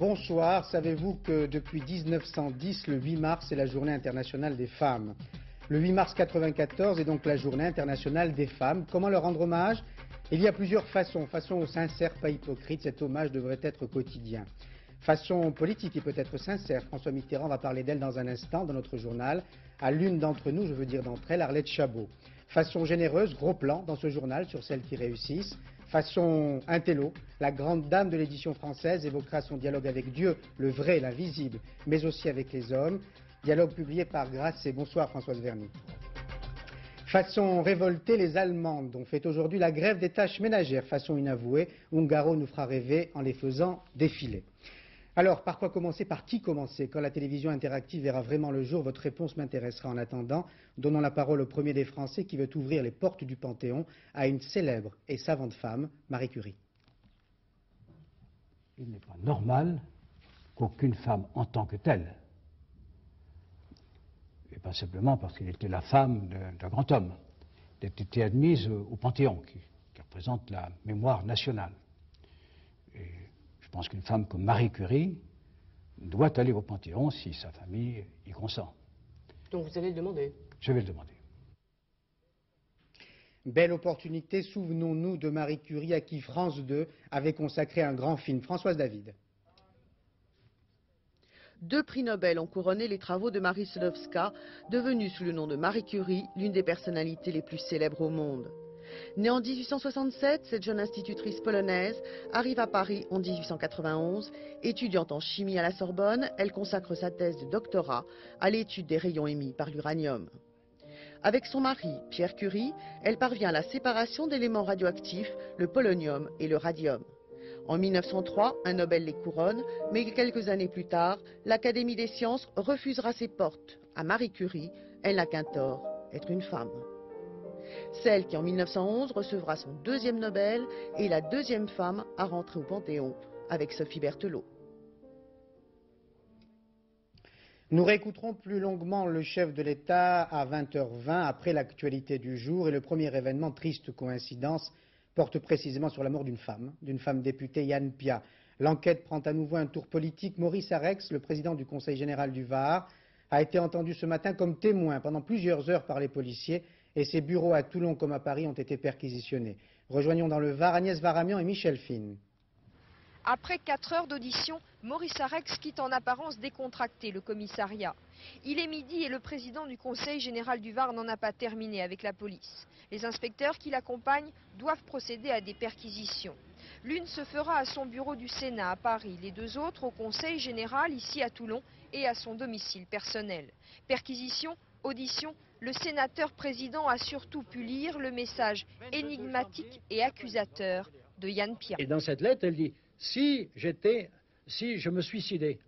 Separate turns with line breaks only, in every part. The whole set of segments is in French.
Bonsoir. Savez-vous que depuis 1910, le 8 mars est la journée internationale des femmes? Le 8 mars 1994 est donc la journée internationale des femmes. Comment leur rendre hommage? Il y a plusieurs façons. Façon sincère, pas hypocrite, cet hommage devrait être quotidien. Façon politique et peut-être sincère, François Mitterrand va parler d'elle dans un instant dans notre journal. À l'une d'entre nous, je veux dire d'entre elles, Arlette Chabot. Façon généreuse, gros plan dans ce journal sur celles qui réussissent. Façon intello, la grande dame de l'édition française évoquera son dialogue avec Dieu, le vrai, l'invisible, mais aussi avec les hommes. Dialogue publié par Grasset. Bonsoir Françoise Verny. Façon révoltée, les Allemandes ont fait aujourd'hui la grève des tâches ménagères. Façon inavouée, Ungaro nous fera rêver en les faisant défiler. Alors, par quoi commencer? Par qui commencer? Quand la télévision interactive verra vraiment le jour, votre réponse m'intéressera. En attendant, donnons la parole au premier des Français qui veut ouvrir les portes du Panthéon à une célèbre et savante femme, Marie Curie.
Il n'est pas normal qu'aucune femme en tant que telle, et pas simplement parce qu'elle était la femme d'un grand homme, ait été admise au Panthéon, qui représente la mémoire nationale. Et je pense qu'une femme comme Marie Curie doit aller au Panthéon si sa famille y consent.
Donc vous allez le demander?
Je vais le demander.
Belle opportunité, souvenons-nous de Marie Curie à qui France 2 avait consacré un grand film. Françoise David.
2 prix Nobel ont couronné les travaux de Marie Sklodowska, devenue sous le nom de Marie Curie l'une des personnalités les plus célèbres au monde. Née en 1867, cette jeune institutrice polonaise arrive à Paris en 1891. Étudiante en chimie à la Sorbonne, elle consacre sa thèse de doctorat à l'étude des rayons émis par l'uranium. Avec son mari, Pierre Curie, elle parvient à la séparation d'éléments radioactifs, le polonium et le radium. En 1903, un Nobel les couronne, mais quelques années plus tard, l'Académie des sciences refusera ses portes. À Marie Curie, elle n'a qu'un tort, être une femme. Celle qui en 1911 recevra son 2e Nobel est la 2e femme à rentrer au Panthéon avec Sophie Berthelot.
Nous réécouterons plus longuement le chef de l'État à 20h20 après l'actualité du jour et le premier événement, triste coïncidence, porte précisément sur la mort d'une femme députée, Yann Pia. L'enquête prend à nouveau un tour politique. Maurice Arex, le président du Conseil général du Var, a été entendu ce matin comme témoin pendant plusieurs heures par les policiers et ses bureaux à Toulon comme à Paris ont été perquisitionnés. Rejoignons dans le Var Agnès Varamian et Michel Fine.
Après 4 heures d'audition, Maurice Arex quitte en apparence décontracté le commissariat. Il est midi et le président du Conseil général du Var n'en a pas terminé avec la police. Les inspecteurs qui l'accompagnent doivent procéder à des perquisitions. L'une se fera à son bureau du Sénat à Paris, les 2 autres au Conseil général ici à Toulon et à son domicile personnel. Perquisition, audition, le sénateur président a surtout pu lire le message énigmatique et accusateur de Yann Pia.
Et dans cette lettre, elle dit « Si je me suicidais,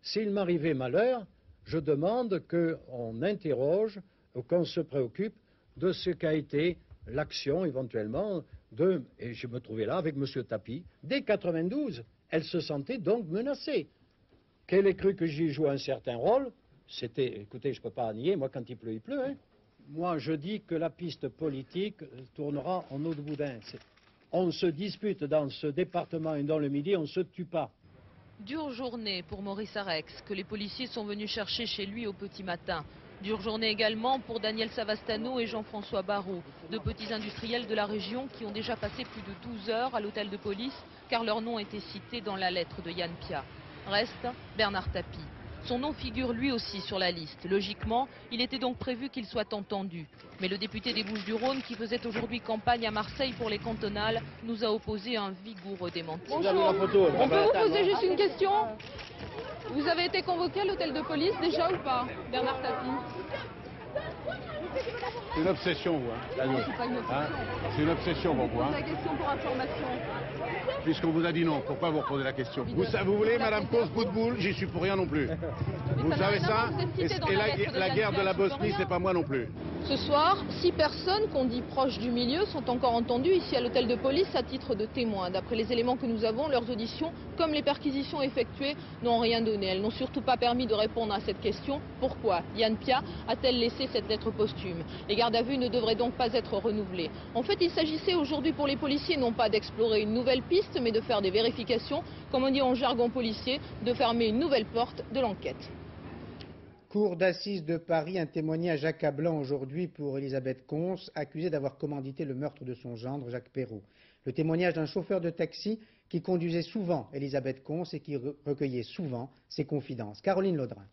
s'il m'arrivait malheur, je demande qu'on interroge, qu'on se préoccupe de ce qu'a été l'action éventuellement de... » Et je me trouvais là avec M. Tapie. Dès 92, elle se sentait donc menacée. Qu'elle ait cru que j'y jouais un certain rôle, c'était... Écoutez, je ne peux pas nier, moi quand il pleut, il pleut. Hein. Moi, je dis que la piste politique tournera en eau de boudin. On se dispute dans ce département et dans le Midi, on ne se tue pas.
Dure journée pour Maurice Arex, que les policiers sont venus chercher chez lui au petit matin. Dure journée également pour Daniel Savastano et Jean-François Barrault, 2 petits industriels de la région qui ont déjà passé plus de 12 heures à l'hôtel de police, car leur nom était cité dans la lettre de Yann Pia. Reste Bernard Tapie. Son nom figure lui aussi sur la liste. Logiquement, il était donc prévu qu'il soit entendu. Mais le député des Bouches-du-Rhône, qui faisait aujourd'hui campagne à Marseille pour les cantonales, nous a opposé un vigoureux démenti.
Bonjour. On peut vous poser juste une question? Vous avez été convoqué à l'hôtel de police déjà ou pas, Bernard Tapie?
C'est une obsession, vous.
Non, c'est pas une obsession.
C'est une obsession pour vous.
La question pour information.
Puisqu'on vous a dit non, pourquoi vous reposez la question? Vous voulez, Madame Cause Boutboul, j'y suis pour rien non plus. Vous savez ça? Et la guerre de la Bosnie, c'est pas moi non plus.
Ce soir, 6 personnes qu'on dit proches du milieu sont encore entendues ici à l'hôtel de police à titre de témoins. D'après les éléments que nous avons, leurs auditions, comme les perquisitions effectuées, n'ont rien donné. Elles n'ont surtout pas permis de répondre à cette question. Pourquoi Yann Pia a-t-elle laissé cette lettre posthume? Les gardes à vue ne devraient donc pas être renouvelés. En fait, il s'agissait aujourd'hui pour les policiers non pas d'explorer une nouvelle piste, mais de faire des vérifications, comme on dit en jargon policier, de fermer une nouvelle porte de l'enquête.
Cour d'assises de Paris, un témoignage accablant aujourd'hui pour Elisabeth Cons, accusée d'avoir commandité le meurtre de son gendre Jacques Perrot. Le témoignage d'un chauffeur de taxi qui conduisait souvent Elisabeth Cons et qui recueillait souvent ses confidences. Caroline Laudrin.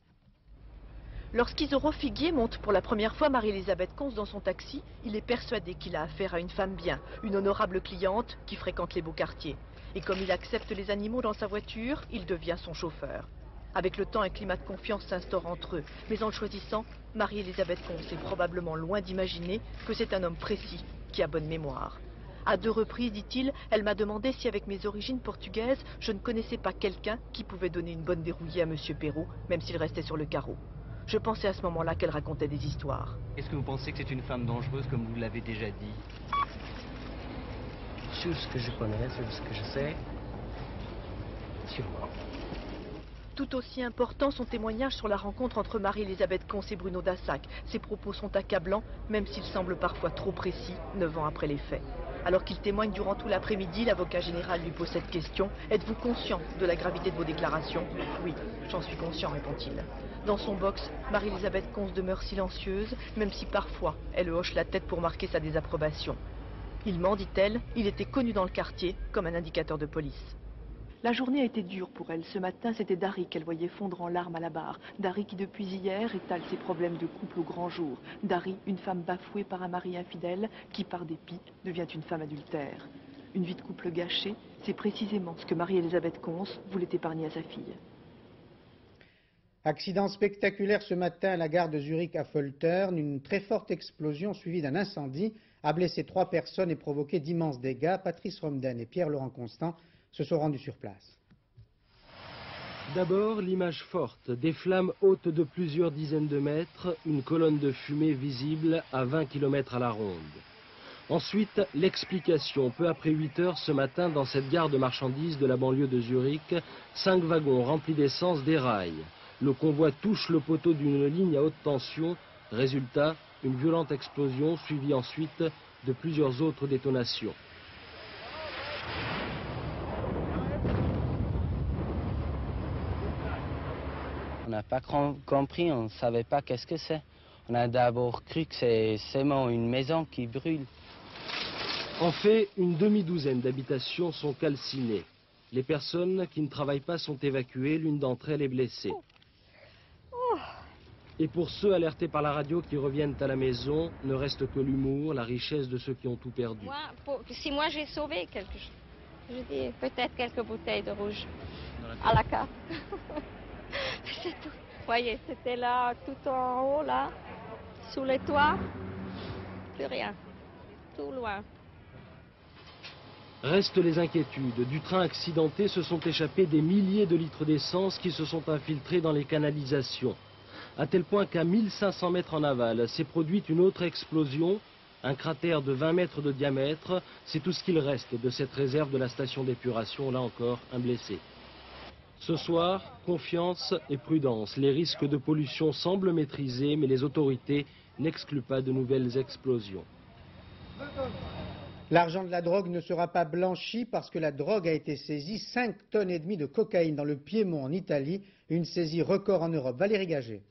Lorsqu'Isoro Figuier monte pour la première fois Marie-Elisabeth Cons dans son taxi, il est persuadé qu'il a affaire à une femme bien, une honorable cliente qui fréquente les beaux quartiers. Et comme il accepte les animaux dans sa voiture, il devient son chauffeur. Avec le temps, un climat de confiance s'instaure entre eux. Mais en le choisissant, Marie-Elisabeth Cons est probablement loin d'imaginer que c'est un homme précis qui a bonne mémoire. À 2 reprises, dit-il, elle m'a demandé si avec mes origines portugaises, je ne connaissais pas quelqu'un qui pouvait donner une bonne dérouillée à M. Perrot, même s'il restait sur le carreau. Je pensais à ce moment-là qu'elle racontait des histoires.
Est-ce que vous pensez que c'est une femme dangereuse comme vous l'avez déjà dit?
Sur ce que je connais, sur ce que je sais, sûrement.
Tout aussi important, son témoignage sur la rencontre entre Marie-Elisabeth Cons et Bruno Dassac. Ses propos sont accablants, même s'ils semblent parfois trop précis, 9 ans après les faits. Alors qu'il témoigne durant tout l'après-midi, l'avocat général lui pose cette question. Êtes-vous conscient de la gravité de vos déclarations? Oui, j'en suis conscient, répond-il. Dans son box, Marie-Elisabeth Cons demeure silencieuse, même si parfois elle hoche la tête pour marquer sa désapprobation. Il ment, dit-elle, il était connu dans le quartier comme un indicateur de police. La journée a été dure pour elle. Ce matin, c'était Dari qu'elle voyait fondre en larmes à la barre. Dari qui, depuis hier, étale ses problèmes de couple au grand jour. Dari, une femme bafouée par un mari infidèle, qui, par dépit, devient une femme adultère. Une vie de couple gâchée, c'est précisément ce que Marie-Elisabeth Cons voulait épargner à sa fille.
Accident spectaculaire ce matin à la gare de Zurich-Affoltern. Une très forte explosion suivie d'un incendie a blessé 3 personnes et provoqué d'immenses dégâts. Patrice Romden et Pierre-Laurent Constant se sont rendus sur place.
D'abord, l'image forte, des flammes hautes de plusieurs dizaines de mètres, une colonne de fumée visible à 20 km à la ronde. Ensuite, l'explication, peu après 8 heures ce matin dans cette gare de marchandises de la banlieue de Zurich, 5 wagons remplis d'essence déraillent. Le convoi touche le poteau d'une ligne à haute tension. Résultat, une violente explosion suivie ensuite de plusieurs autres détonations.
On n'a pas compris, on ne savait pas qu'est-ce que c'est. On a d'abord cru que c'est seulement une maison qui brûle.
En fait, une demi-douzaine d'habitations sont calcinées. Les personnes qui ne travaillent pas sont évacuées, l'une d'entre elles est blessée. Et pour ceux alertés par la radio qui reviennent à la maison, ne reste que l'humour, la richesse de ceux qui ont tout perdu.
Si moi j'ai sauvé quelque chose, je dis peut-être quelques bouteilles de rouge à la carte. C'est tout. Vous voyez, c'était là, tout en haut, là, sous les toits. Plus rien. Tout loin.
Restent les inquiétudes. Du train accidenté se sont échappés des milliers de litres d'essence qui se sont infiltrés dans les canalisations. À tel point qu'à 1500 mètres en aval s'est produite une autre explosion. Un cratère de 20 mètres de diamètre. C'est tout ce qu'il reste de cette réserve de la station d'épuration. Là encore, un blessé. Ce soir, confiance et prudence. Les risques de pollution semblent maîtrisés, mais les autorités n'excluent pas de nouvelles explosions.
L'argent de la drogue ne sera pas blanchi parce que la drogue a été saisie. 5,5 tonnes de cocaïne dans le Piémont en Italie. Une saisie record en Europe. Valérie Gagé.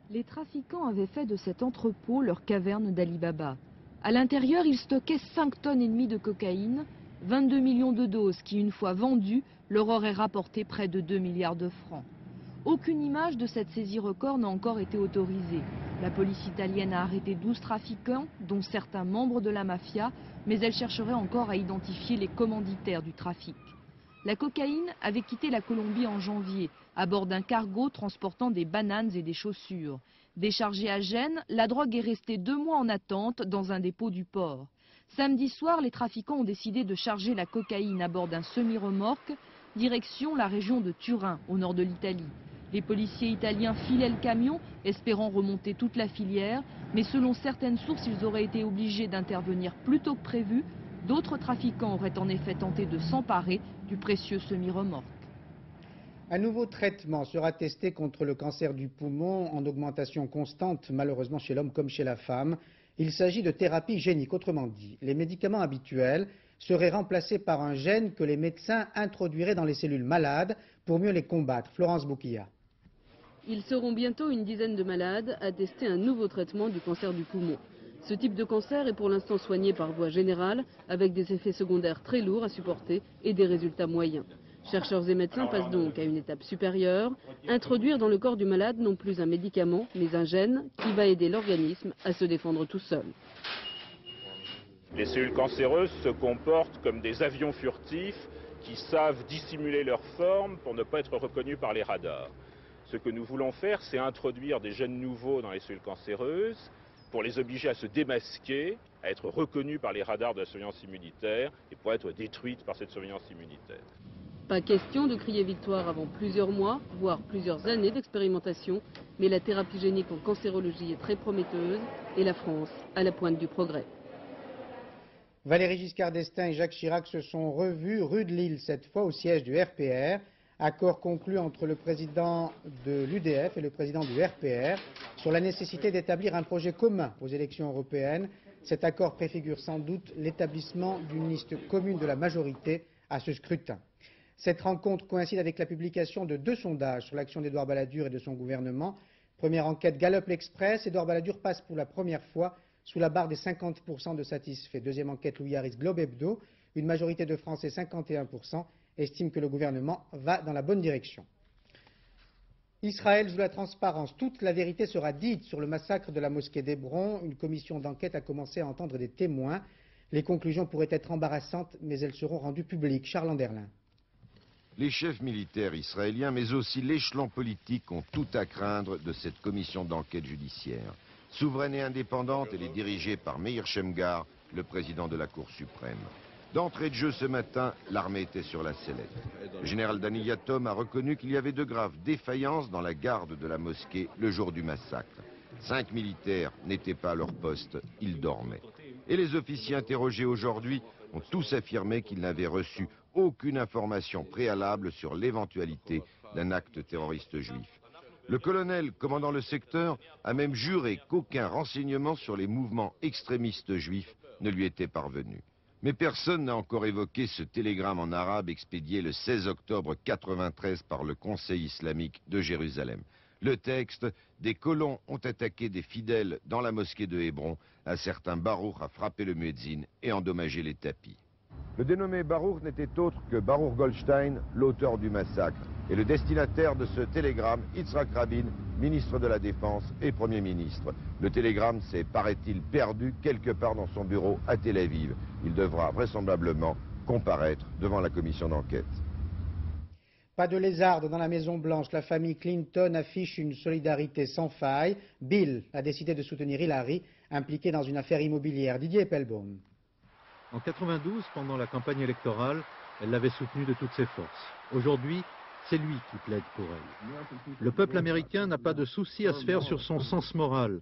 Les trafiquants avaient fait de cet entrepôt leur caverne d'Ali Baba. À l'intérieur, ils stockaient 5,5 tonnes de cocaïne, 22 millions de doses qui, une fois vendues, leur auraient rapporté près de 2 milliards de francs. Aucune image de cette saisie record n'a encore été autorisée. La police italienne a arrêté 12 trafiquants, dont certains membres de la mafia, mais elle chercherait encore à identifier les commanditaires du trafic. La cocaïne avait quitté la Colombie en janvier, à bord d'un cargo transportant des bananes et des chaussures. Déchargée à Gênes, la drogue est restée 2 mois en attente dans un dépôt du port. Samedi soir, les trafiquants ont décidé de charger la cocaïne à bord d'un semi-remorque, direction la région de Turin, au nord de l'Italie. Les policiers italiens filaient le camion, espérant remonter toute la filière, Mais selon certaines sources, ils auraient été obligés d'intervenir plus tôt que prévu. D'autres trafiquants auraient en effet tenté de s'emparer du précieux semi-remorque.
Un nouveau traitement sera testé contre le cancer du poumon en augmentation constante, malheureusement chez l'homme comme chez la femme. Il s'agit de thérapie génique, autrement dit. Les médicaments habituels seraient remplacés par un gène que les médecins introduiraient dans les cellules malades pour mieux les combattre. Florence Bouquilla.
Ils seront bientôt une dizaine de malades à tester un nouveau traitement du cancer du poumon. Ce type de cancer est pour l'instant soigné par voie générale, avec des effets secondaires très lourds à supporter et des résultats moyens. Chercheurs et médecins passent donc à une étape supérieure, introduire dans le corps du malade non plus un médicament, mais un gène qui va aider l'organisme à se défendre tout seul.
Les cellules cancéreuses se comportent comme des avions furtifs qui savent dissimuler leur forme pour ne pas être reconnus par les radars. Ce que nous voulons faire, c'est introduire des gènes nouveaux dans les cellules cancéreuses pour les obliger à se démasquer, à être reconnus par les radars de la surveillance immunitaire et pour être détruites par cette surveillance immunitaire.
Pas question de crier victoire avant plusieurs mois, voire plusieurs années d'expérimentation, mais la thérapie génique en cancérologie est très prometteuse et la France à la pointe du progrès.
Valéry Giscard d'Estaing et Jacques Chirac se sont revus rue de Lille, cette fois au siège du RPR. Accord conclu entre le président de l'UDF et le président du RPR sur la nécessité d'établir un projet commun aux élections européennes. Cet accord préfigure sans doute l'établissement d'une liste commune de la majorité à ce scrutin. Cette rencontre coïncide avec la publication de 2 sondages sur l'action d'Édouard Balladur et de son gouvernement. Première enquête Gallup l'Express, Édouard Balladur passe pour la première fois sous la barre des 50% de satisfaits. Deuxième enquête Louis Harris Globe Hebdo, une majorité de Français, 51%, estime que le gouvernement va dans la bonne direction. Israël joue la transparence. Toute la vérité sera dite sur le massacre de la mosquée d'Hébron. Une commission d'enquête a commencé à entendre des témoins. Les conclusions pourraient être embarrassantes, mais elles seront rendues publiques. Charles Anderlin.
Les chefs militaires israéliens, mais aussi l'échelon politique, ont tout à craindre de cette commission d'enquête judiciaire. Souveraine et indépendante, elle est dirigée par Meir Shamgar, le président de la Cour suprême. D'entrée de jeu ce matin, l'armée était sur la sellette. Le général Dani Yatom a reconnu qu'il y avait de graves défaillances dans la garde de la mosquée le jour du massacre. 5 militaires n'étaient pas à leur poste, ils dormaient. Et les officiers interrogés aujourd'hui ont tous affirmé qu'ils n'avaient reçu aucune information préalable sur l'éventualité d'un acte terroriste juif. Le colonel commandant le secteur a même juré qu'aucun renseignement sur les mouvements extrémistes juifs ne lui était parvenu. Mais personne n'a encore évoqué ce télégramme en arabe expédié le 16 octobre 1993 par le Conseil islamique de Jérusalem. Le texte, des colons ont attaqué des fidèles dans la mosquée de Hébron. Un certain Baruch a frappé le muezzin et endommagé les tapis. Le dénommé Baruch n'était autre que Baruch Goldstein, l'auteur du massacre, et le destinataire de ce télégramme, Yitzhak Rabin, ministre de la Défense et Premier ministre. Le télégramme s'est, paraît-il, perdu quelque part dans son bureau à Tel Aviv. Il devra vraisemblablement comparaître devant la commission d'enquête.
Pas de lézardes dans la Maison-Blanche. La famille Clinton affiche une solidarité sans faille. Bill a décidé de soutenir Hillary, impliquée dans une affaire immobilière. Didier Eppelbaum.
En 92, pendant la campagne électorale, elle l'avait soutenu de toutes ses forces. Aujourd'hui, c'est lui qui plaide pour elle. Le peuple américain n'a pas de souci à se faire sur son sens moral.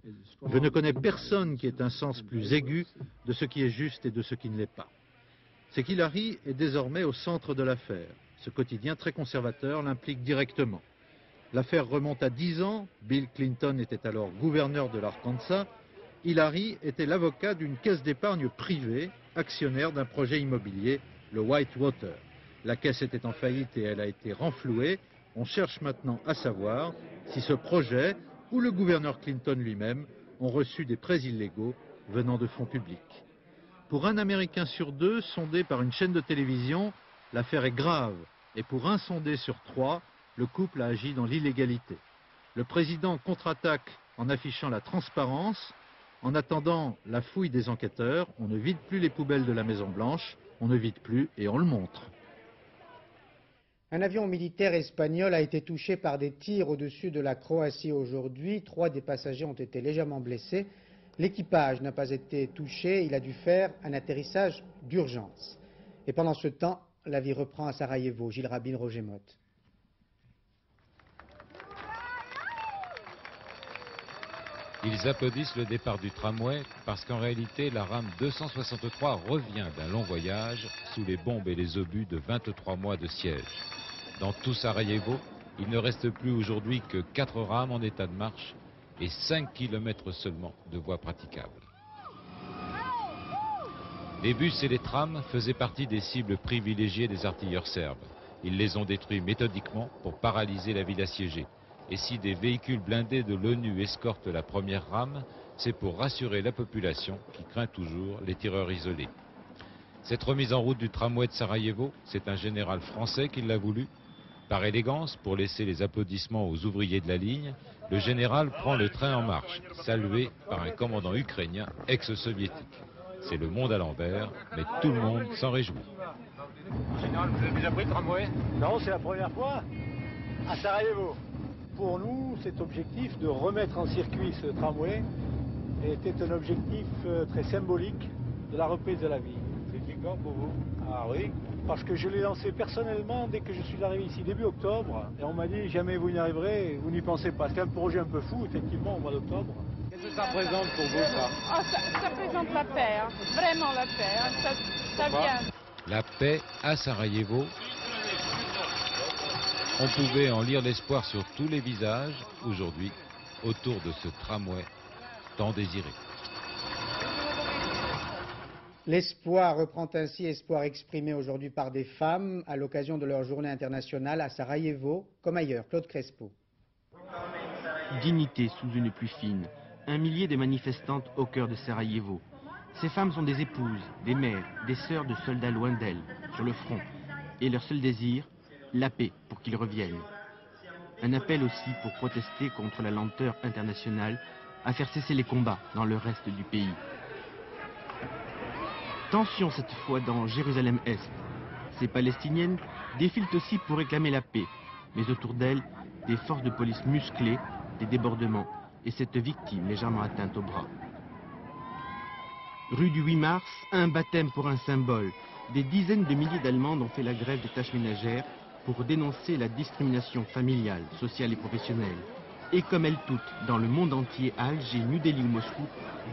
Je ne connais personne qui ait un sens plus aigu de ce qui est juste et de ce qui ne l'est pas. C'est qu'Hillary est désormais au centre de l'affaire. Ce quotidien très conservateur l'implique directement. L'affaire remonte à 10 ans. Bill Clinton était alors gouverneur de l'Arkansas. Hillary était l'avocat d'une caisse d'épargne privée, actionnaire d'un projet immobilier, le Whitewater. La caisse était en faillite et elle a été renflouée. On cherche maintenant à savoir si ce projet ou le gouverneur Clinton lui-même ont reçu des prêts illégaux venant de fonds publics. Pour 1 Américain sur 2 sondé par une chaîne de télévision, l'affaire est grave. Et pour 1 sondé sur 3, le couple a agi dans l'illégalité. Le président contre-attaque en affichant la transparence. En attendant la fouille des enquêteurs, on ne vide plus les poubelles de la Maison-Blanche, on ne vide plus et on le montre.
Un avion militaire espagnol a été touché par des tirs au-dessus de la Croatie aujourd'hui. 3 des passagers ont été légèrement blessés. L'équipage n'a pas été touché, il a dû faire un atterrissage d'urgence. Et pendant ce temps, la vie reprend à Sarajevo. Gilles Rabin, Roger Motte.
Ils applaudissent le départ du tramway parce qu'en réalité, la rame 263 revient d'un long voyage sous les bombes et les obus de 23 mois de siège. Dans tout Sarajevo, il ne reste plus aujourd'hui que 4 rames en état de marche et 5 km seulement de voies praticables. Les bus et les trams faisaient partie des cibles privilégiées des artilleurs serbes. Ils les ont détruits méthodiquement pour paralyser la ville assiégée. Et si des véhicules blindés de l'ONU escortent la première rame, c'est pour rassurer la population qui craint toujours les tireurs isolés. Cette remise en route du tramway de Sarajevo, c'est un général français qui l'a voulu. Par élégance, pour laisser les applaudissements aux ouvriers de la ligne, le général prend le train en marche, salué par un commandant ukrainien ex-soviétique. C'est le monde à l'envers, mais tout le monde s'en réjouit.
Général, vous avez déjà pris le tramway? Non, c'est la première fois à Sarajevo. Pour nous, cet objectif de remettre en circuit ce tramway était un objectif très symbolique de la reprise de la vie. C'était quand pour vous? Ah oui, parce que je l'ai lancé personnellement dès que je suis arrivé ici, début octobre. Et on m'a dit, jamais vous n'y arriverez, vous n'y pensez pas. C'était un projet un peu fou, effectivement, au mois d'octobre. Qu'est-ce que ça représente pour vous, ça?
Ça représente la paix, hein. Vraiment la paix. Hein. Ça vient.
La paix à Sarajevo. On pouvait en lire l'espoir sur tous les visages, aujourd'hui, autour de ce tramway tant désiré.
L'espoir reprend ainsi espoir exprimé aujourd'hui par des femmes à l'occasion de leur journée internationale à Sarajevo, comme ailleurs. Claude Crespo.
Dignité sous une pluie fine. 1 millier de manifestantes au cœur de Sarajevo. Ces femmes sont des épouses, des mères, des sœurs de soldats loin d'elles, sur le front. Et leur seul désir, la paix pour qu'ils reviennent. Un appel aussi pour protester contre la lenteur internationale à faire cesser les combats dans le reste du pays. Tension cette fois dans Jérusalem-Est. Ces Palestiniennes défilent aussi pour réclamer la paix, mais autour d'elles, des forces de police musclées, des débordements et cette victime légèrement atteinte au bras. Rue du 8 mars, un baptême pour un symbole. Des dizaines de milliers d'Allemandes ont fait la grève des tâches ménagères pour dénoncer la discrimination familiale, sociale et professionnelle. Et comme elles toutes, dans le monde entier, à Alger, New Delhi ou Moscou,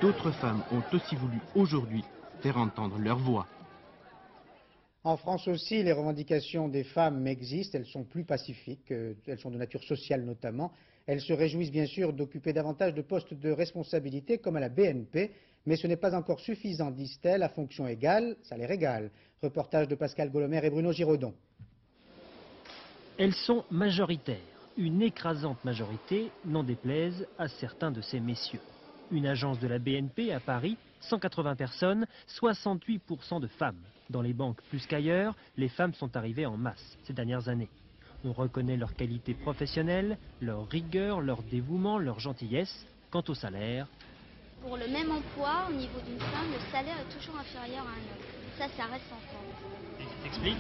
d'autres femmes ont aussi voulu aujourd'hui faire entendre leur voix.
En France aussi, les revendications des femmes existent, elles sont plus pacifiques, elles sont de nature sociale notamment. Elles se réjouissent bien sûr d'occuper davantage de postes de responsabilité comme à la BNP, mais ce n'est pas encore suffisant, disent-elles, à fonction égale, ça les régale. Reportage de Pascal Golomer et Bruno Giraudon.
Elles sont majoritaires, une écrasante majorité, n'en déplaise à certains de ces messieurs. Une agence de la BNP à Paris, 180 personnes, 68% de femmes. Dans les banques plus qu'ailleurs, les femmes sont arrivées en masse ces dernières années. On reconnaît leur qualité professionnelle, leur rigueur, leur dévouement, leur gentillesse. Quant au salaire...
Pour le même emploi, au niveau d'une femme, le salaire est toujours inférieur à un homme. Ça reste en France.
T'expliques?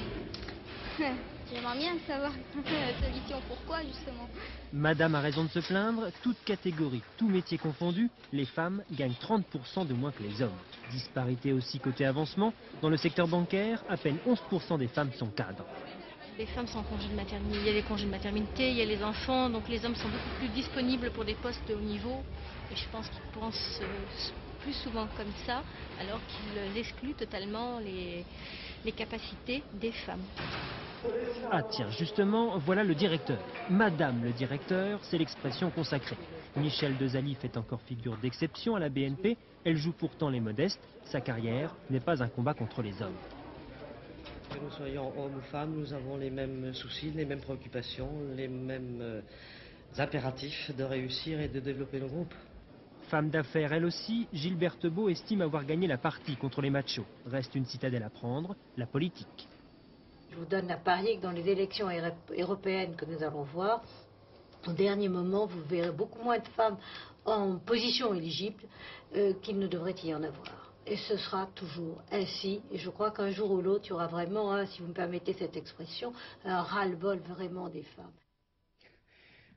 J'aimerais bien savoir la solution. Pourquoi, justement?
Madame a raison de se plaindre. Toute catégorie, tout métier confondu, les femmes gagnent 30% de moins que les hommes. Disparité aussi côté avancement. Dans le secteur bancaire, à peine 11% des femmes sont cadres.
Les femmes sont en congé de maternité, il y a les congés de maternité, il y a les enfants, donc les hommes sont beaucoup plus disponibles pour des postes de haut niveau. Et je pense qu'ils pensent plus souvent comme ça, alors qu'ils excluent totalement les capacités des femmes.
Ah tiens, justement, voilà le directeur. Madame le directeur, c'est l'expression consacrée. Michel Desailly fait encore figure d'exception à la BNP. Elle joue pourtant les modestes. Sa carrière n'est pas un combat contre les hommes.
Que nous soyons hommes ou femmes, nous avons les mêmes soucis, les mêmes préoccupations, les mêmes impératifs de réussir et de développer le groupe.
Femme d'affaires elle aussi, Gilberte Beau estime avoir gagné la partie contre les machos. Reste une citadelle à prendre, la politique.
Je vous donne à parier que dans les élections européennes que nous allons voir, au dernier moment, vous verrez beaucoup moins de femmes en position éligible qu'il ne devrait y en avoir. Et ce sera toujours ainsi. Et je crois qu'un jour ou l'autre, il y aura vraiment, si vous me permettez cette expression, un ras-le-bol vraiment des femmes.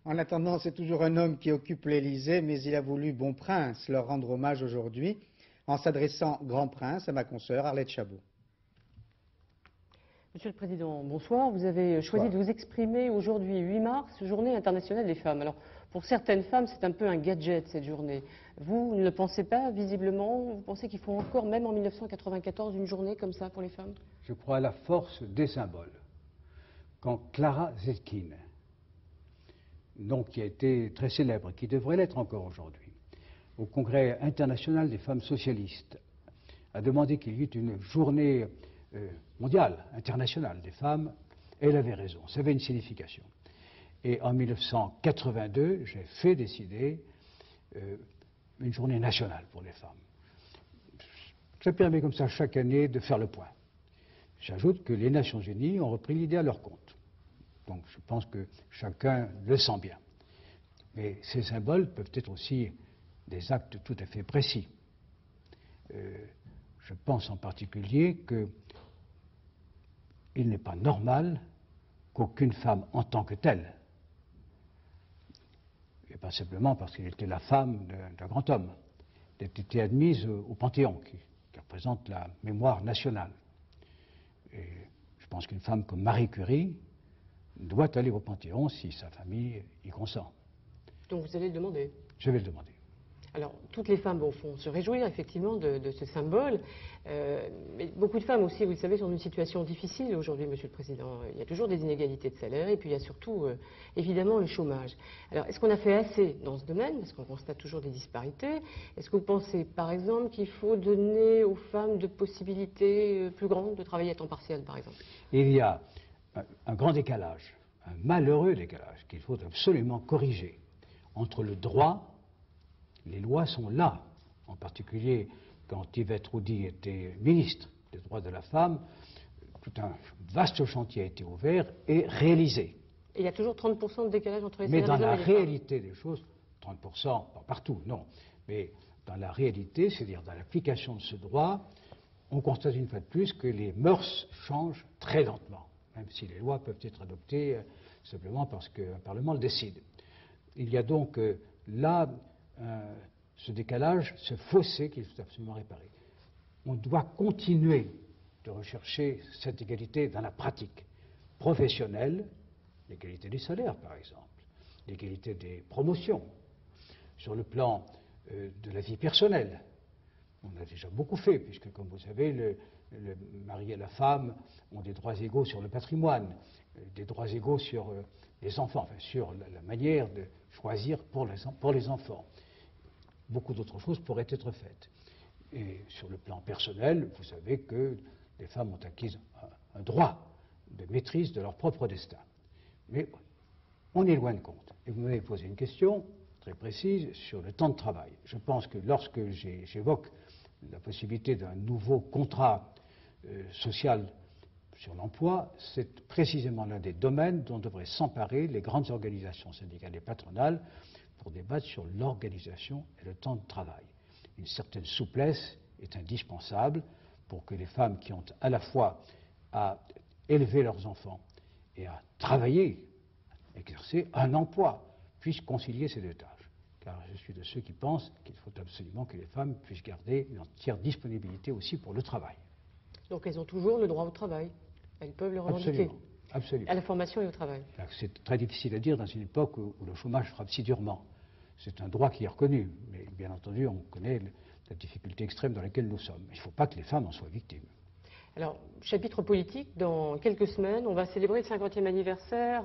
En attendant, c'est toujours un homme qui occupe l'Élysée, mais il a voulu, bon prince, leur rendre hommage aujourd'hui, en s'adressant, grand prince, à ma consoeur Arlette Chabot.
Monsieur le Président, bonsoir. Vous avez choisi de vous exprimer aujourd'hui, 8 mars, journée internationale des femmes. Alors,
Pour certaines femmes, c'est un peu un gadget cette journée. Vous ne le pensez pas, visiblement? Vous pensez qu'il faut encore, même en 1994, une journée comme ça pour les femmes?
Je crois à la force des symboles. Quand Clara Zetkin, nom qui a été très célèbre, qui devrait l'être encore aujourd'hui, au Congrès international des femmes socialistes, a demandé qu'il y ait une journée mondiale, internationale des femmes, elle avait raison, ça avait une signification. Et en 1982, j'ai fait décider une journée nationale pour les femmes. Ça permet comme ça chaque année de faire le point. J'ajoute que les Nations Unies ont repris l'idée à leur compte. Donc je pense que chacun le sent bien. Mais ces symboles peuvent être aussi des actes tout à fait précis. Je pense en particulier qu'il n'est pas normal qu'aucune femme en tant que telle, et pas simplement parce qu'elle était la femme d'un grand homme, ait été admise au Panthéon, qui représente la mémoire nationale. Et je pense qu'une femme comme Marie Curie doit aller au Panthéon si sa famille y consent.
Donc vous allez le demander?
Je vais le demander.
Alors, toutes les femmes, au fond, se réjouir effectivement de ce symbole. Mais beaucoup de femmes aussi, vous le savez, sont dans une situation difficile aujourd'hui, Monsieur le Président. Il y a toujours des inégalités de salaire et puis il y a surtout, évidemment, le chômage. Alors, est-ce qu'on a fait assez dans ce domaine? Parce qu'on constate toujours des disparités. Est-ce que vous pensez, par exemple, qu'il faut donner aux femmes de possibilités plus grandes de travailler à temps partiel, par exemple?
Il y a un grand décalage, un malheureux décalage qu'il faut absolument corriger entre le droit. Les lois sont là, en particulier quand Yvette Roudy était ministre des droits de la femme, tout un vaste chantier a été ouvert et réalisé.
Et il y a toujours 30% de décalage entre les
salaires des hommes et les femmes. Mais dans la réalité des choses, 30%, pas partout, non, mais dans la réalité, c'est-à-dire dans l'application de ce droit, on constate une fois de plus que les mœurs changent très lentement, même si les lois peuvent être adoptées simplement parce qu'un Parlement le décide. Il y a donc là ce décalage, ce fossé qu'il faut absolument réparer. On doit continuer de rechercher cette égalité dans la pratique professionnelle, l'égalité des salaires par exemple, l'égalité des promotions, sur le plan de la vie personnelle. On a déjà beaucoup fait, puisque comme vous savez, le mari et la femme ont des droits égaux sur le patrimoine, des droits égaux sur les enfants, enfin sur la manière de choisir pour les enfants. Beaucoup d'autres choses pourraient être faites. Et sur le plan personnel, vous savez que les femmes ont acquis un droit de maîtrise de leur propre destin. Mais on est loin de compte. Et vous m'avez posé une question très précise sur le temps de travail. Je pense que lorsque j'évoque la possibilité d'un nouveau contrat social sur l'emploi, c'est précisément l'un des domaines dont devraient s'emparer les grandes organisations syndicales et patronales pour débattre sur l'organisation et le temps de travail. Une certaine souplesse est indispensable pour que les femmes qui ont à la fois à élever leurs enfants et à travailler, exercer un emploi, puissent concilier ces deux tâches. Car je suis de ceux qui pensent qu'il faut absolument que les femmes puissent garder une entière disponibilité aussi pour le travail.
Donc elles ont toujours le droit au travail. Elles peuvent le revendiquer.
Absolument. Absolument.
À la formation et au travail.
C'est très difficile à dire dans une époque où le chômage frappe si durement. C'est un droit qui est reconnu, mais bien entendu, on connaît la difficulté extrême dans laquelle nous sommes. Il ne faut pas que les femmes en soient victimes.
Alors, chapitre politique, dans quelques semaines, on va célébrer le 50e anniversaire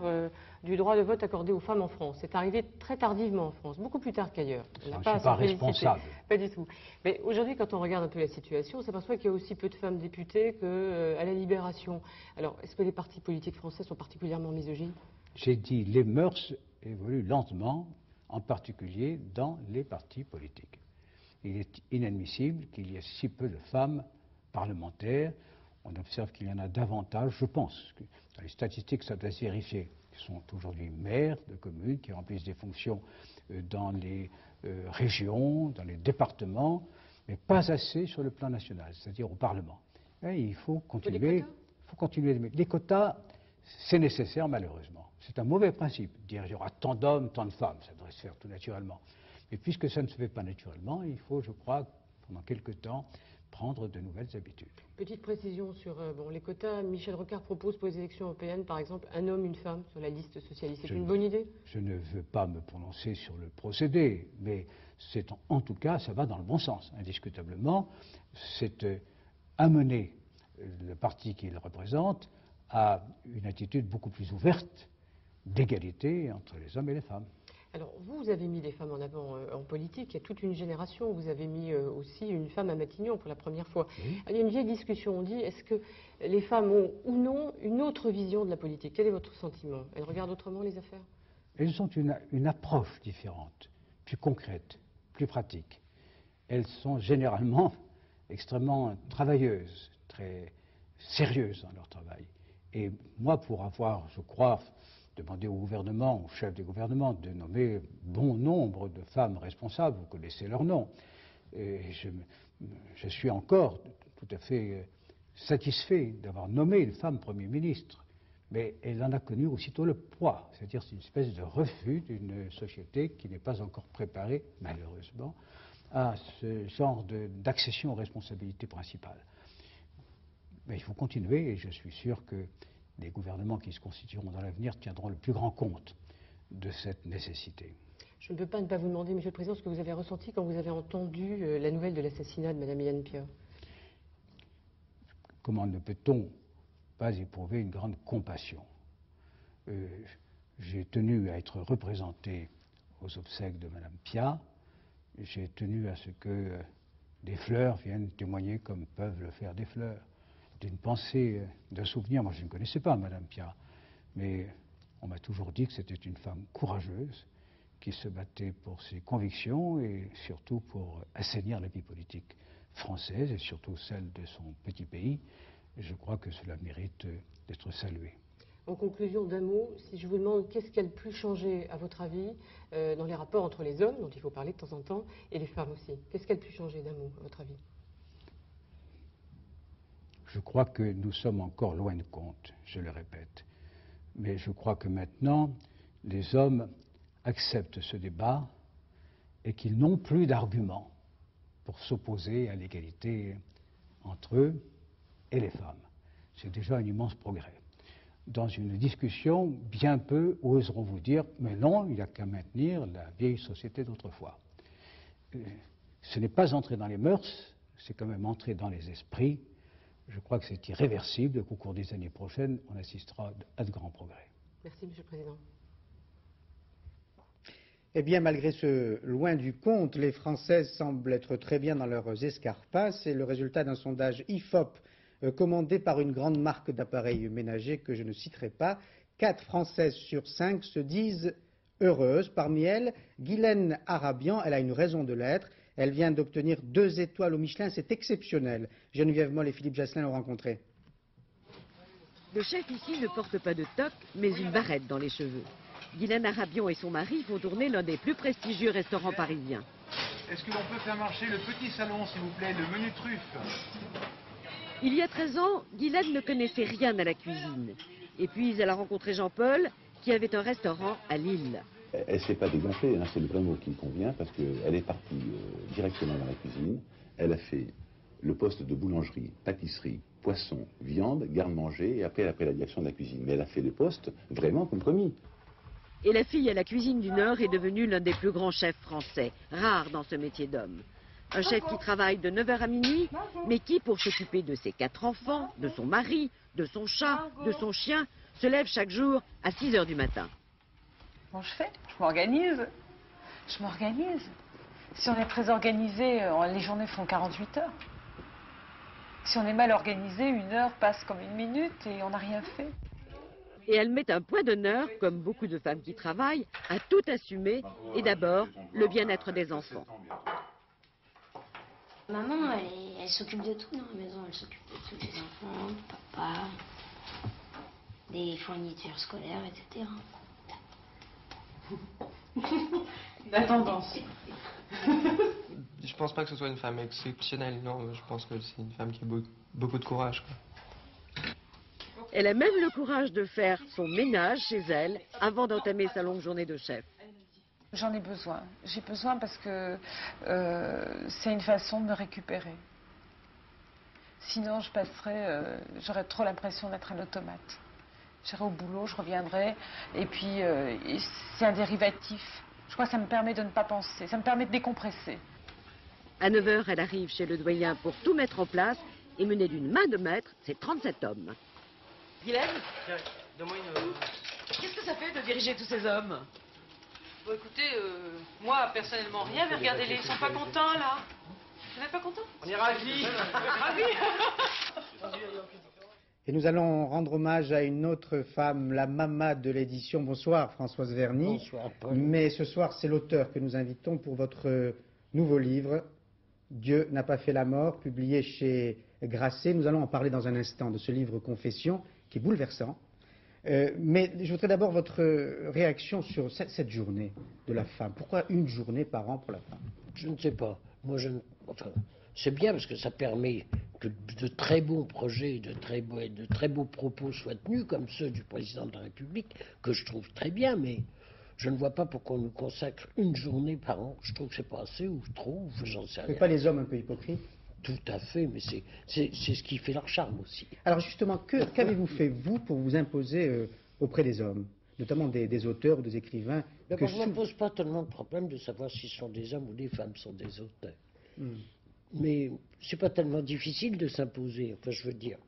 du droit de vote accordé aux femmes en France. C'est arrivé très tardivement en France, beaucoup plus tard qu'ailleurs.
Je ne suis pas responsable.
Pas du tout. Mais aujourd'hui, quand on regarde un peu la situation, on s'aperçoit qu'il y a aussi peu de femmes députées qu'à la Libération. Alors, est-ce que les partis politiques français sont particulièrement misogynes?
J'ai dit les mœurs évoluent lentement, en particulier dans les partis politiques. Il est inadmissible qu'il y ait si peu de femmes parlementaires. On observe qu'il y en a davantage, je pense, que dans les statistiques, ça doit se vérifier, qui sont aujourd'hui maires de communes, qui remplissent des fonctions dans les régions, dans les départements, mais pas assez sur le plan national, c'est-à-dire au Parlement. Et il faut continuer. Les quotas, c'est nécessaire malheureusement. C'est un mauvais principe, dire il y aura tant d'hommes, tant de femmes, ça devrait se faire tout naturellement. Mais puisque ça ne se fait pas naturellement, il faut, je crois, pendant quelque temps, prendre de nouvelles habitudes.
Petite précision sur les quotas. Michel Rocard propose pour les élections européennes, par exemple, un homme, une femme sur la liste socialiste. C'est une bonne idée?
Je ne veux pas me prononcer sur le procédé, mais en tout cas, ça va dans le bon sens, indiscutablement. C'est amener le parti qu'il représente à une attitude beaucoup plus ouverte d'égalité entre les hommes et les femmes.
Alors, vous avez mis des femmes en avant en politique, il y a toute une génération. Vous avez mis aussi une femme à Matignon pour la première fois. Oui. Il y a une vieille discussion, on dit, est-ce que les femmes ont ou non une autre vision de la politique? Quel est votre sentiment? Elles regardent autrement les affaires?
Elles ont une approche différente, plus concrète, plus pratique. Elles sont généralement extrêmement travailleuses, très sérieuses dans leur travail. Et moi, pour avoir, je crois, demandé au gouvernement, au chef du gouvernement, de nommer bon nombre de femmes responsables, vous connaissez leurs noms. Et je suis encore tout à fait satisfait d'avoir nommé une femme Premier ministre, mais elle en a connu aussitôt le poids, c'est-à-dire c'est une espèce de refus d'une société qui n'est pas encore préparée, malheureusement, à ce genre d'accession aux responsabilités principales. Mais il faut continuer, et je suis sûr que les gouvernements qui se constitueront dans l'avenir tiendront le plus grand compte de cette nécessité.
Je ne peux pas ne pas vous demander, Monsieur le Président, ce que vous avez ressenti quand vous avez entendu la nouvelle de l'assassinat de Mme Yann Piot.
Comment ne peut-on pas éprouver une grande compassion? J'ai tenu à être représenté aux obsèques de Mme Piat. J'ai tenu à ce que des fleurs viennent témoigner comme peuvent le faire des fleurs, d'une pensée, d'un souvenir. Moi, je ne connaissais pas Mme Piat, mais on m'a toujours dit que c'était une femme courageuse, qui se battait pour ses convictions et surtout pour assainir la vie politique française et surtout celle de son petit pays. Je crois que cela mérite d'être salué.
En conclusion, d'un mot, si je vous demande qu'est-ce qui a le plus changé, à votre avis, dans les rapports entre les hommes, dont il faut parler de temps en temps, et les femmes aussi, qu'est-ce qui a le plus changé, d'un mot, à votre avis?
Je crois que nous sommes encore loin de compte, je le répète. Mais je crois que maintenant, les hommes acceptent ce débat et qu'ils n'ont plus d'arguments pour s'opposer à l'égalité entre eux et les femmes. C'est déjà un immense progrès. Dans une discussion, bien peu oseront vous dire « mais non, il n'y a qu'à maintenir la vieille société d'autrefois ». Ce n'est pas entrer dans les mœurs, c'est quand même entrer dans les esprits. Je crois que c'est irréversible et qu'au cours des années prochaines, on assistera à de grands progrès.
Merci, Monsieur le Président.
Eh bien, malgré ce loin du compte, les Françaises semblent être très bien dans leurs escarpins. C'est le résultat d'un sondage IFOP commandé par une grande marque d'appareils ménagers que je ne citerai pas. 4 Françaises sur 5 se disent heureuses. Parmi elles, Guylaine Arabian, elle a une raison de l'être. Elle vient d'obtenir 2 étoiles au Michelin, c'est exceptionnel. Geneviève Moll et Philippe Jasselin l'ont rencontré.
Le chef ici ne porte pas de toque, mais une barrette dans les cheveux. Guylaine Arabian et son mari font tourner l'un des plus prestigieux restaurants parisiens.
Est-ce que l'on peut faire marcher le petit salon, s'il vous plaît, le menu truffe?
Il y a 13 ans, Guylaine ne connaissait rien à la cuisine. Et puis elle a rencontré Jean-Paul, qui avait un restaurant à Lille.
Elle ne s'est pas dégonflée, hein, c'est le vrai mot qui convient, parce qu'elle est partie directement dans la cuisine. Elle a fait le poste de boulangerie, pâtisserie, poisson, viande, garde-manger, et après elle a pris la direction de la cuisine. Mais elle a fait le poste vraiment comme commis.
Et la fille à la cuisine du Nord est devenue l'un des plus grands chefs français, rare dans ce métier d'homme. Un chef qui travaille de 9h à minuit, mais qui, pour s'occuper de ses 4 enfants, de son mari, de son chat, de son chien, se lève chaque jour à 6h du matin.
Comment je fais? Je m'organise. Je m'organise. Si on est très organisé, les journées font 48 heures. Si on est mal organisé, 1 heure passe comme 1 minute et on n'a rien fait.
Et elle met un point d'honneur, comme beaucoup de femmes qui travaillent, à tout assumer, et d'abord le bien-être des enfants.
Maman, elle s'occupe de tout dans la maison. Elle s'occupe de tous les enfants, papa, des fournitures scolaires, etc.
La tendance.
Je pense pas que ce soit une femme exceptionnelle, non. Je pense que c'est une femme qui a beaucoup de courage, quoi.
Elle a même le courage de faire son ménage chez elle avant d'entamer sa longue journée de chef.
J'en ai besoin. J'ai besoin parce que c'est une façon de me récupérer. Sinon, j'aurais trop l'impression d'être un automate. J'irai au boulot, je reviendrai, et puis c'est un dérivatif. Je crois que ça me permet de ne pas penser, ça me permet de décompresser.
À 9 h, elle arrive chez le doyen pour tout mettre en place et mener d'une main de maître ses 37 hommes.
Guylaine, donne-moi une... Qu'est-ce que ça fait de diriger tous ces hommes?
Bon, écoutez, moi, personnellement, rien, mais regardez-les, ils sont pas contents, là. Vous n'êtes pas contents?
On est ravis.
Ravis.
Et nous allons rendre hommage à une autre femme, la maman de l'édition. Bonsoir Françoise Verny.
Bonsoir Paul.
Mais ce soir, c'est l'auteur que nous invitons pour votre nouveau livre, Dieu n'a pas fait la mort, publié chez Grasset. Nous allons en parler dans un instant de ce livre Confession, qui est bouleversant. Mais je voudrais d'abord votre réaction sur cette journée de la femme. Pourquoi une journée par an pour la femme?
Je ne sais pas. Moi, c'est bien parce que ça permet que de très bons projets, de très beaux propos soient tenus, comme ceux du président de la République, que je trouve très bien, mais je ne vois pas pourquoi on nous consacre une journée par an. Je trouve que c'est pas assez ou trop, j'en sais rien.
C'est pas les hommes un peu hypocrites?
Tout à fait, mais c'est ce qui fait leur charme aussi.
Alors justement, qu'avez-vous fait, vous, pour vous imposer auprès des hommes, notamment des auteurs ou des écrivains?
D'abord, je ne me pose pas tellement de problème de savoir si ce sont des hommes ou des femmes sont des auteurs. Mais c'est pas tellement difficile de s'imposer. Enfin, je veux dire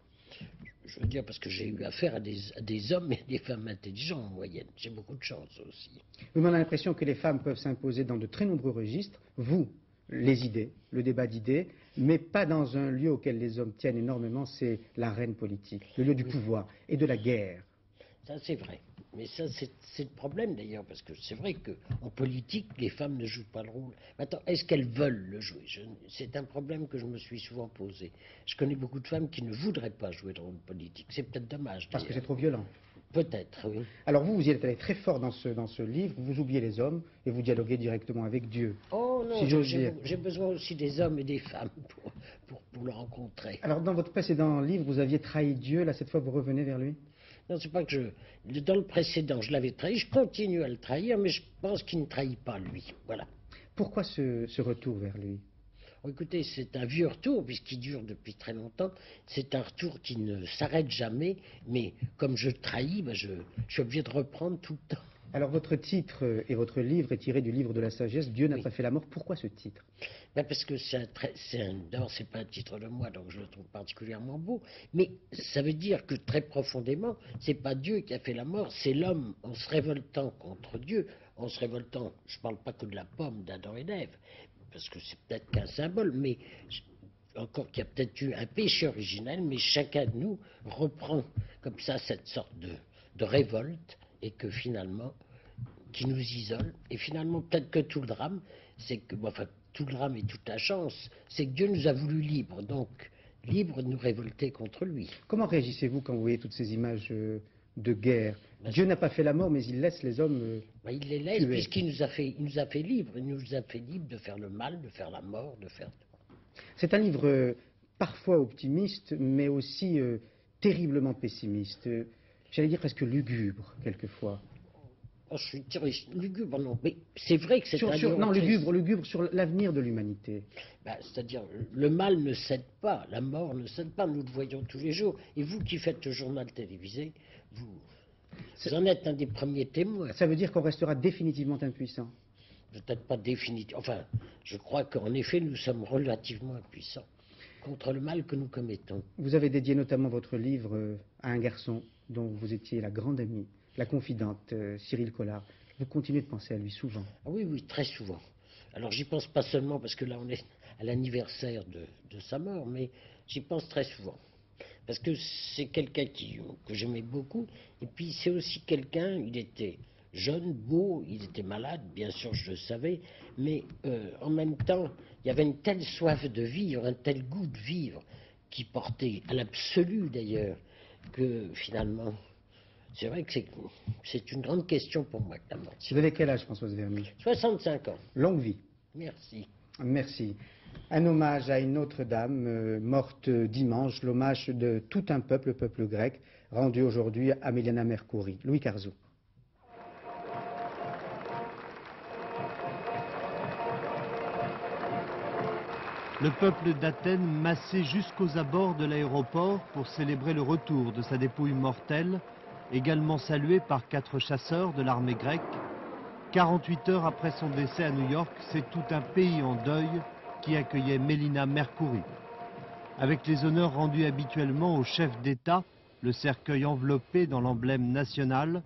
parce que j'ai eu affaire à des hommes et des femmes intelligents en moyenne. J'ai beaucoup de chance aussi.
Vous m'avez l'impression que les femmes peuvent s'imposer dans de très nombreux registres. Vous, les idées, le débat d'idées, mais pas dans un lieu auquel les hommes tiennent énormément, c'est l'arène politique, le lieu du pouvoir et de la guerre.
Ça, c'est vrai. Mais ça, c'est le problème d'ailleurs, parce que c'est vrai qu'en politique, les femmes ne jouent pas le rôle. Maintenant, est-ce qu'elles veulent le jouer? C'est un problème que je me suis souvent posé. Je connais beaucoup de femmes qui ne voudraient pas jouer le rôle politique. C'est peut-être dommage.
Parce que c'est trop violent.
Peut-être, oui.
Alors vous y êtes allé très fort dans ce livre, vous oubliez les hommes et vous dialoguez directement avec Dieu.
Oh non,
si
j'ai besoin aussi des hommes et des femmes pour le rencontrer.
Alors dans votre précédent livre, vous aviez trahi Dieu, là cette fois vous revenez vers lui?
Non, c'est pas que dans le précédent, je l'avais trahi, je continue à le trahir, mais je pense qu'il ne trahit pas lui. Voilà.
Pourquoi ce retour vers lui?
Oh, écoutez, c'est un vieux retour, puisqu'il dure depuis très longtemps. C'est un retour qui ne s'arrête jamais, mais comme je trahis, je suis obligé de reprendre tout le temps.
Alors votre titre et votre livre est tiré du livre de la sagesse, Dieu n'a pas fait la mort. Pourquoi ce titre?
Parce que d'abord, c'est pas un titre de moi, donc je le trouve particulièrement beau, mais ça veut dire que très profondément, c'est pas Dieu qui a fait la mort, c'est l'homme en se révoltant contre Dieu, en se révoltant, je parle pas que de la pomme d'Adam et d'Ève, parce que c'est peut-être qu'un symbole, mais encore qu'il y a peut-être eu un péché originel, mais chacun de nous reprend comme ça cette sorte de révolte, et que finalement, qui nous isole, et finalement peut-être que tout le drame, c'est que, enfin tout le drame et toute la chance, c'est que Dieu nous a voulu libres, donc libres de nous révolter contre lui.
Comment réagissez-vous quand vous voyez toutes ces images de guerre? Dieu n'a pas fait la mort, mais il laisse les hommes
il les laisse, puisqu'il nous a fait libres, il nous a fait libres de faire le mal, de faire la mort, de faire tout.
C'est un livre parfois optimiste, mais aussi terriblement pessimiste. J'allais dire presque lugubre, quelquefois.
Oh, je suis lugubre, non. Mais c'est vrai que c'est un livre...
Non, lugubre sur l'avenir de l'humanité.
C'est-à-dire, le mal ne cède pas, la mort ne cède pas, nous le voyons tous les jours. Et vous qui faites le journal télévisé, vous en êtes un des premiers témoins.
Ça veut dire qu'on restera définitivement impuissant?
Peut-être pas définitivement. Enfin, je crois qu'en effet, nous sommes relativement impuissants contre le mal que nous commettons.
Vous avez dédié notamment votre livre à un garçon dont vous étiez la grande amie, la confidente, Cyril Collard. Vous continuez de penser à lui souvent?
Ah oui, très souvent. Alors j'y pense pas seulement parce que là on est à l'anniversaire de sa mort, mais j'y pense très souvent. Parce que c'est quelqu'un que j'aimais beaucoup, et puis c'est aussi quelqu'un, il était jeune, beau, il était malade, bien sûr je le savais, mais en même temps, il y avait une telle soif de vivre, un tel goût de vivre, qui portait à l'absolu d'ailleurs, que finalement, c'est vrai que c'est une grande question pour moi.
Vous avez quel âge, Françoise Verny?
65 ans.
Longue vie.
Merci.
Merci. Un hommage à une autre dame morte dimanche, l'hommage de tout un peuple, le peuple grec, rendu aujourd'hui à Meliana Mercouri. Louis Carzot.
Le peuple d'Athènes massé jusqu'aux abords de l'aéroport pour célébrer le retour de sa dépouille mortelle, également saluée par 4 chasseurs de l'armée grecque. 48 heures après son décès à New York, c'est tout un pays en deuil qui accueillait Mélina Mercouri. Avec les honneurs rendus habituellement au chef d'État, le cercueil enveloppé dans l'emblème national,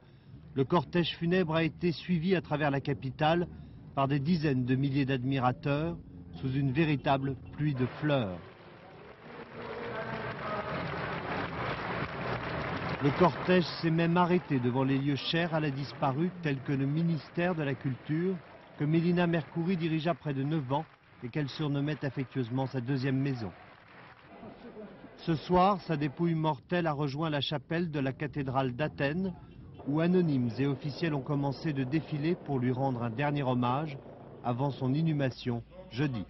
le cortège funèbre a été suivi à travers la capitale par des dizaines de milliers d'admirateurs sous une véritable pluie de fleurs. Le cortège s'est même arrêté devant les lieux chers à la disparue, tels que le ministère de la Culture, que Mélina Mercouri dirigea près de 9 ans et qu'elle surnommait affectueusement sa deuxième maison. Ce soir, sa dépouille mortelle a rejoint la chapelle de la cathédrale d'Athènes, où anonymes et officiels ont commencé de défiler pour lui rendre un dernier hommage avant son inhumation jeudi.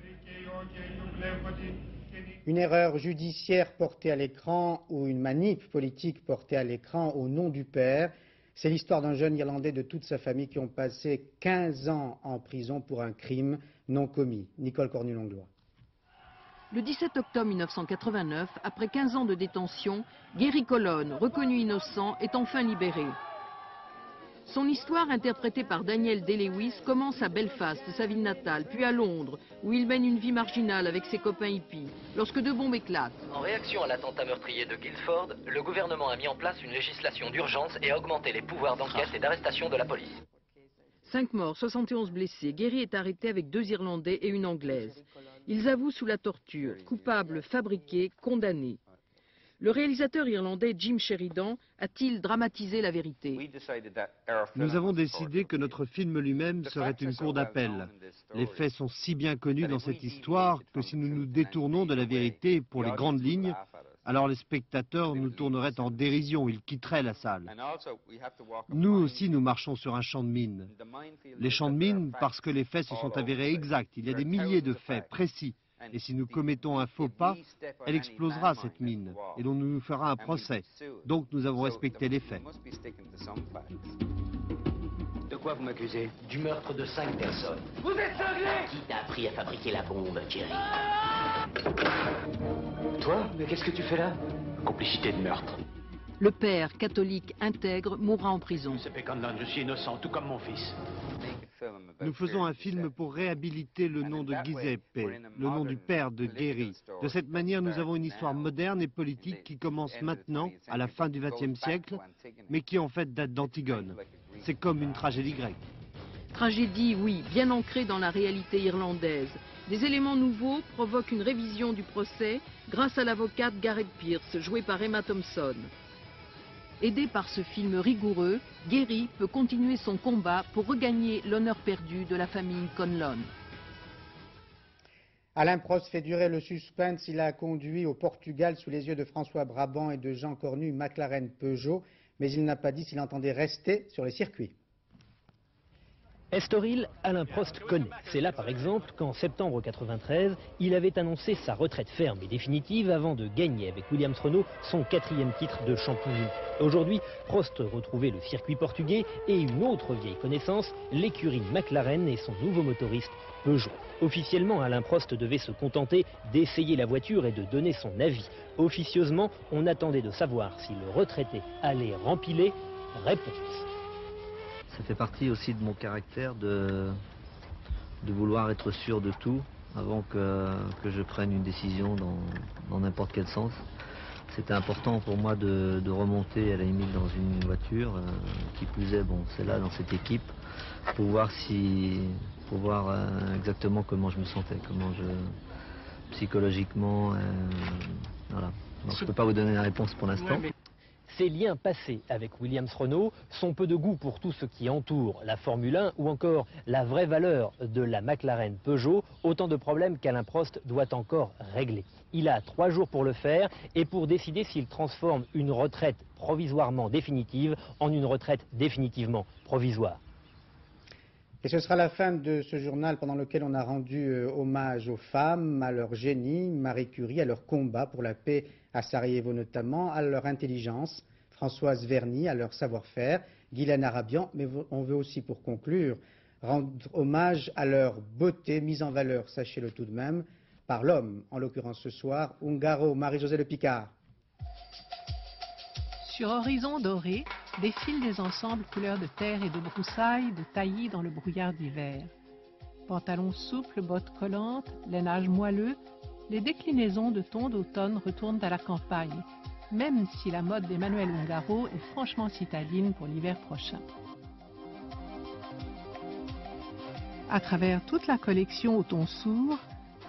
Une erreur judiciaire portée à l'écran ou une manip politique portée à l'écran au nom du père, c'est l'histoire d'un jeune Irlandais de toute sa famille qui ont passé 15 ans en prison pour un crime non commis. Nicole Cornu-Langlois.
Le 17 octobre 1989, après 15 ans de détention, Gary Colon, reconnu innocent, est enfin libéré. Son histoire, interprétée par Daniel Day-Lewis, commence à Belfast, sa ville natale, puis à Londres, où il mène une vie marginale avec ses copains hippies, lorsque 2 bombes éclatent.
En réaction à l'attentat meurtrier de Guildford, le gouvernement a mis en place une législation d'urgence et a augmenté les pouvoirs d'enquête et d'arrestation de la police.
5 morts, 71 blessés. Gary est arrêté avec 2 Irlandais et une Anglaise. Ils avouent sous la torture, coupables, fabriqués, condamnés. Le réalisateur irlandais Jim Sheridan a-t-il dramatisé la vérité?
Nous avons décidé que notre film lui-même serait une cour d'appel. Les faits sont si bien connus dans cette histoire que si nous nous détournons de la vérité pour les grandes lignes, alors les spectateurs nous tourneraient en dérision, ils quitteraient la salle. Nous aussi, nous marchons sur un champ de mines. Les champs de mines, parce que les faits se sont avérés exacts. Il y a des milliers de faits précis. Et si nous commettons un faux pas, elle explosera cette mine, et l'on nous fera un procès. Donc nous avons respecté les faits.
De quoi vous m'accusez?
Du meurtre de 5 personnes.
Vous êtes cinglé!
Qui t'a appris à fabriquer la bombe, Jerry?
Toi? Mais qu'est-ce que tu fais là?
Complicité de meurtre.
Le père, catholique intègre, mourra en prison.
Je suis innocent, tout comme mon fils.
Nous faisons un film pour réhabiliter le nom de Giuseppe, le nom du père de Gary. De cette manière, nous avons une histoire moderne et politique qui commence maintenant, à la fin du XXe siècle, mais qui en fait date d'Antigone. C'est comme une tragédie grecque.
Tragédie, oui, bien ancrée dans la réalité irlandaise. Des éléments nouveaux provoquent une révision du procès grâce à l'avocate Gareth Pierce, jouée par Emma Thompson. Aidé par ce film rigoureux, Gary peut continuer son combat pour regagner l'honneur perdu de la famille Conlon.
Alain Prost fait durer le suspense. Il a conduit au Portugal sous les yeux de François Brabant et de Jean Cornu McLaren Peugeot, mais il n'a pas dit s'il entendait rester sur les circuits.
Estoril, Alain Prost connaît. C'est là, par exemple, qu'en septembre 1993, il avait annoncé sa retraite ferme et définitive avant de gagner avec Williams Renault son 4e titre de champion du monde. Aujourd'hui, Prost retrouvait le circuit portugais et une autre vieille connaissance, l'écurie McLaren et son nouveau motoriste Peugeot. Officiellement, Alain Prost devait se contenter d'essayer la voiture et de donner son avis. Officieusement, on attendait de savoir si le retraité allait rempiler. Réponse.
Ça fait partie aussi de mon caractère de vouloir être sûr de tout avant que je prenne une décision dans n'importe quel sens. C'était important pour moi de remonter à la limite dans une voiture, qui plus est, bon, c'est là dans cette équipe, pour voir exactement comment je me sentais, psychologiquement, voilà. Donc, je ne peux pas vous donner la réponse pour l'instant.
Ses liens passés avec Williams Renault, son peu de goût pour tout ce qui entoure la Formule 1 ou encore la vraie valeur de la McLaren Peugeot, autant de problèmes qu'Alain Prost doit encore régler. Il a 3 jours pour le faire et pour décider s'il transforme une retraite provisoirement définitive en une retraite définitivement provisoire.
Et ce sera la fin de ce journal pendant lequel on a rendu hommage aux femmes, à leur génie, Marie Curie, à leur combat pour la paix à Sarajevo notamment, à leur intelligence, Françoise Verny, à leur savoir-faire, Guylaine Arabian, mais on veut aussi, pour conclure, rendre hommage à leur beauté mise en valeur, sachez-le tout de même, par l'homme, en l'occurrence ce soir, Ungaro, Marie-Josée Le Picard.
Sur horizon doré, défilent des ensembles couleur de terre et de broussailles, de taillis dans le brouillard d'hiver. Pantalons souples, bottes collantes, lainage moelleux, les déclinaisons de tons d'automne retournent à la campagne, même si la mode d'Emmanuel Ungaro est franchement citadine pour l'hiver prochain. À travers toute la collection au ton sourd,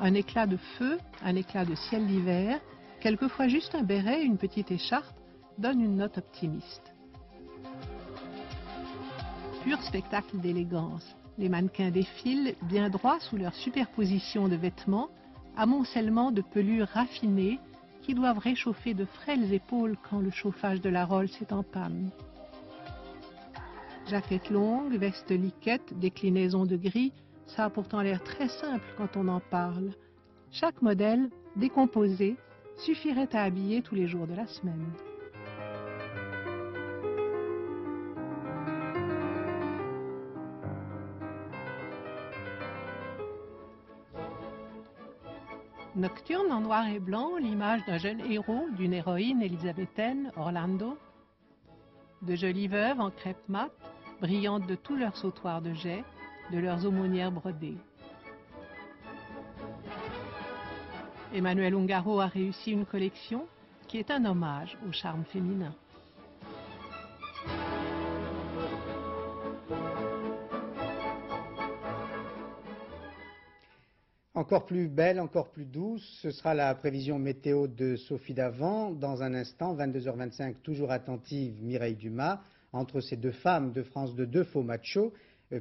un éclat de feu, un éclat de ciel d'hiver, quelquefois juste un béret, une petite écharpe, donne une note optimiste. Pur spectacle d'élégance. Les mannequins défilent, bien droits sous leur superposition de vêtements, amoncellement de pelures raffinées qui doivent réchauffer de frêles épaules quand le chauffage de la Rolls est en panne. Jaquette longue, veste liquette, déclinaison de gris, ça a pourtant l'air très simple quand on en parle. Chaque modèle, décomposé, suffirait à habiller tous les jours de la semaine. Nocturne en noir et blanc, l'image d'un jeune héros, d'une héroïne élisabéthaine, Orlando. De jolies veuves en crêpe mat, brillantes de tous leurs sautoirs de jais, de leurs aumônières brodées. Emmanuel Ungaro a réussi une collection qui est un hommage au charme féminin.
Encore plus belle, encore plus douce, ce sera la prévision météo de Sophie Davant. Dans un instant, 22h25, toujours attentive, Mireille Dumas. Entre ces deux femmes de France 2, deux faux machos,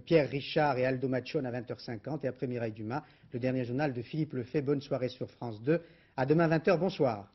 Pierre Richard et Aldo Machon à 20h50. Et après Mireille Dumas, le dernier journal de Philippe Lefebvre. Bonne soirée sur France 2. À demain 20h, bonsoir.